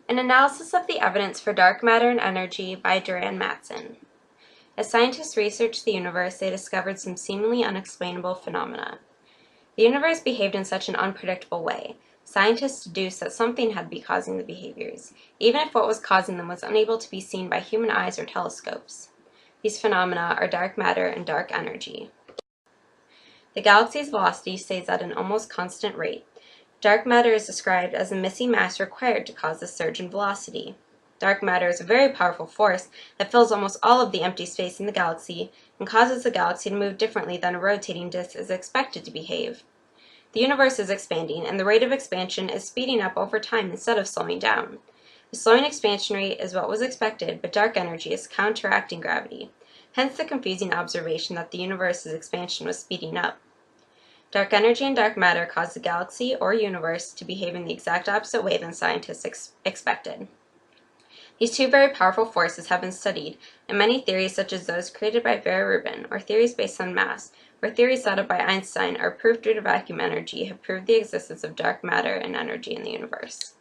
An analysis of the evidence for dark matter and energy by Duran Matson. As scientists researched the universe, they discovered some seemingly unexplainable phenomena. The universe behaved in such an unpredictable way. Scientists deduced that something had to be causing the behaviors, even if what was causing them was unable to be seen by human eyes or telescopes. These phenomena are dark matter and dark energy. The galaxy's velocity stays at an almost constant rate. Dark matter is described as the missing mass required to cause the surge in velocity. Dark matter is a very powerful force that fills almost all of the empty space in the galaxy and causes the galaxy to move differently than a rotating disk is expected to behave. The universe is expanding, and the rate of expansion is speeding up over time instead of slowing down. The slowing expansion rate is what was expected, but dark energy is counteracting gravity, hence the confusing observation that the universe's expansion was speeding up. Dark energy and dark matter cause the galaxy or universe to behave in the exact opposite way than scientists expected. These two very powerful forces have been studied, and many theories such as those created by Vera Rubin, or theories based on mass, or theories thought of by Einstein are proof due to vacuum energy, have proved the existence of dark matter and energy in the universe.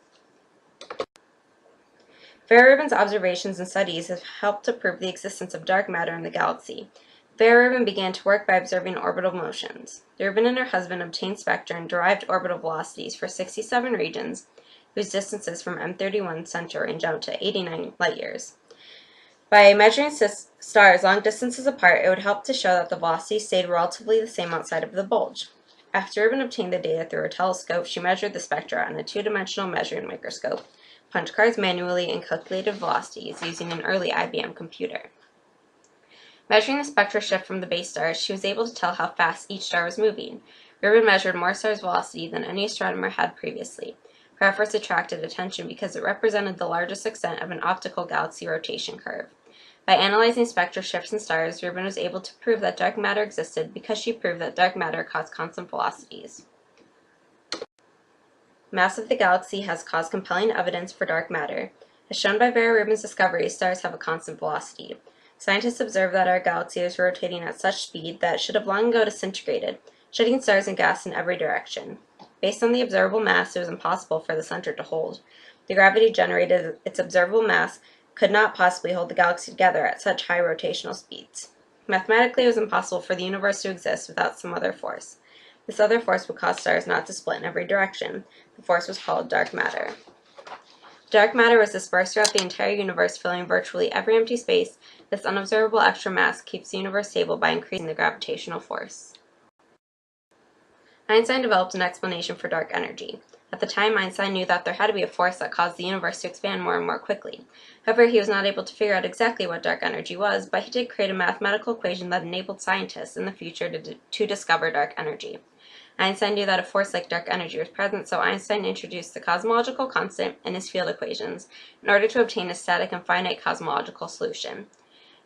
Vera Rubin's observations and studies have helped to prove the existence of dark matter in the galaxy. Vera Rubin began to work by observing orbital motions. Rubin and her husband obtained spectra and derived orbital velocities for 67 regions, whose distances from M31 center range out to 89 light-years. By measuring stars long distances apart, it would help to show that the velocity stayed relatively the same outside of the bulge. After Rubin obtained the data through her telescope, she measured the spectra on a two-dimensional measuring microscope, punched cards manually, and calculated velocities using an early IBM computer. Measuring the spectra shift from the base stars, she was able to tell how fast each star was moving. Rubin measured more stars' velocity than any astronomer had previously. Her efforts attracted attention because it represented the largest extent of an optical galaxy rotation curve. By analyzing spectra shifts in stars, Rubin was able to prove that dark matter existed because she proved that dark matter caused constant velocities. Mass of the galaxy has caused compelling evidence for dark matter. As shown by Vera Rubin's discovery, stars have a constant velocity. Scientists observed that our galaxy is rotating at such speed that it should have long ago disintegrated, shedding stars and gas in every direction. Based on the observable mass, it was impossible for the center to hold. The gravity generated its observable mass could not possibly hold the galaxy together at such high rotational speeds. Mathematically, it was impossible for the universe to exist without some other force. This other force would cause stars not to split in every direction. The force was called dark matter. Dark matter was dispersed throughout the entire universe, filling virtually every empty space. This unobservable extra mass keeps the universe stable by increasing the gravitational force. Einstein developed an explanation for dark energy. At the time, Einstein knew that there had to be a force that caused the universe to expand more and more quickly. However, he was not able to figure out exactly what dark energy was, but he did create a mathematical equation that enabled scientists in the future to discover dark energy. Einstein knew that a force like dark energy was present, so Einstein introduced the cosmological constant in his field equations in order to obtain a static and finite cosmological solution.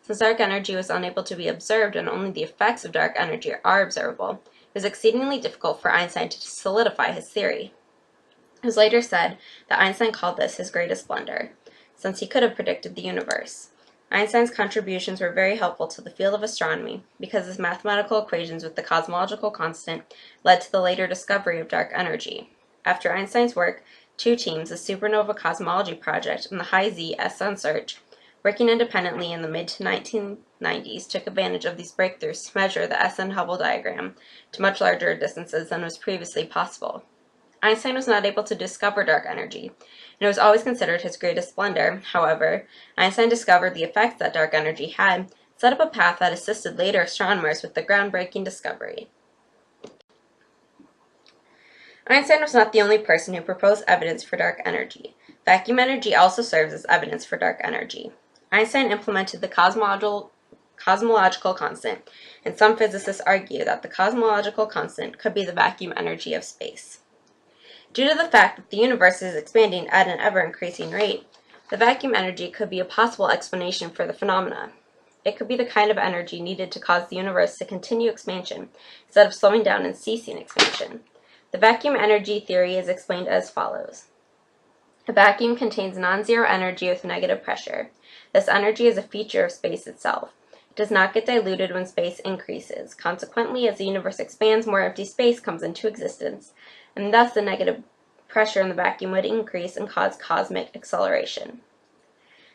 Since dark energy was unable to be observed and only the effects of dark energy are observable, it was exceedingly difficult for Einstein to solidify his theory. It was later said that Einstein called this his greatest blunder, since he could have predicted the universe. Einstein's contributions were very helpful to the field of astronomy because his mathematical equations with the cosmological constant led to the later discovery of dark energy. After Einstein's work, two teams, the Supernova Cosmology Project and the High-Z S-Sun Search, working independently in the mid-to-1990s, took advantage of these breakthroughs to measure the SN Hubble diagram to much larger distances than was previously possible. Einstein was not able to discover dark energy, and it was always considered his greatest blunder. However, Einstein discovered the effects that dark energy had, set up a path that assisted later astronomers with the groundbreaking discovery. Einstein was not the only person who proposed evidence for dark energy. Vacuum energy also serves as evidence for dark energy. Einstein implemented the cosmological constant, and some physicists argue that the cosmological constant could be the vacuum energy of space. Due to the fact that the universe is expanding at an ever-increasing rate, the vacuum energy could be a possible explanation for the phenomena. It could be the kind of energy needed to cause the universe to continue expansion instead of slowing down and ceasing expansion. The vacuum energy theory is explained as follows. A vacuum contains non-zero energy with negative pressure. This energy is a feature of space itself. It does not get diluted when space increases. Consequently, as the universe expands, more empty space comes into existence, and thus the negative pressure in the vacuum would increase and cause cosmic acceleration.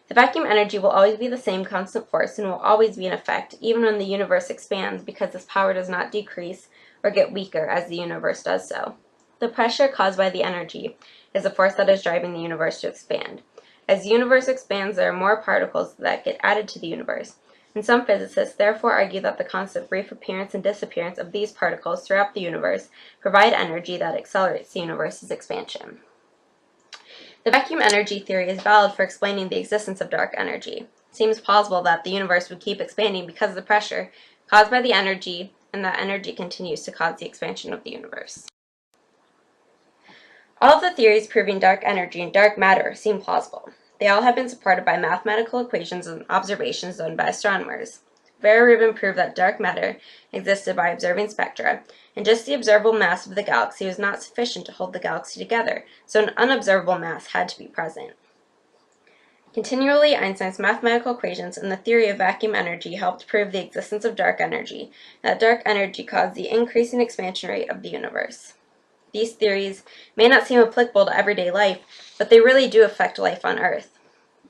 The vacuum energy will always be the same constant force and will always be in effect, even when the universe expands, because this power does not decrease or get weaker as the universe does so. The pressure caused by the energy is the force that is driving the universe to expand. As the universe expands, there are more particles that get added to the universe, and some physicists therefore argue that the constant brief appearance and disappearance of these particles throughout the universe provide energy that accelerates the universe's expansion. The vacuum energy theory is valid for explaining the existence of dark energy. It seems plausible that the universe would keep expanding because of the pressure caused by the energy, and that energy continues to cause the expansion of the universe. All of the theories proving dark energy and dark matter seem plausible. They all have been supported by mathematical equations and observations done by astronomers. Vera Rubin proved that dark matter existed by observing spectra, and just the observable mass of the galaxy was not sufficient to hold the galaxy together, so an unobservable mass had to be present. Continually, Einstein's mathematical equations and the theory of vacuum energy helped prove the existence of dark energy, and that dark energy caused the increasing expansion rate of the universe. These theories may not seem applicable to everyday life, but they really do affect life on Earth.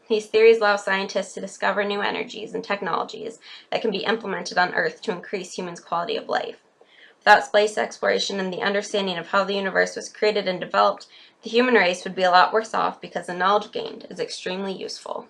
These theories allow scientists to discover new energies and technologies that can be implemented on Earth to increase humans' quality of life. Without space exploration and the understanding of how the universe was created and developed, the human race would be a lot worse off because the knowledge gained is extremely useful.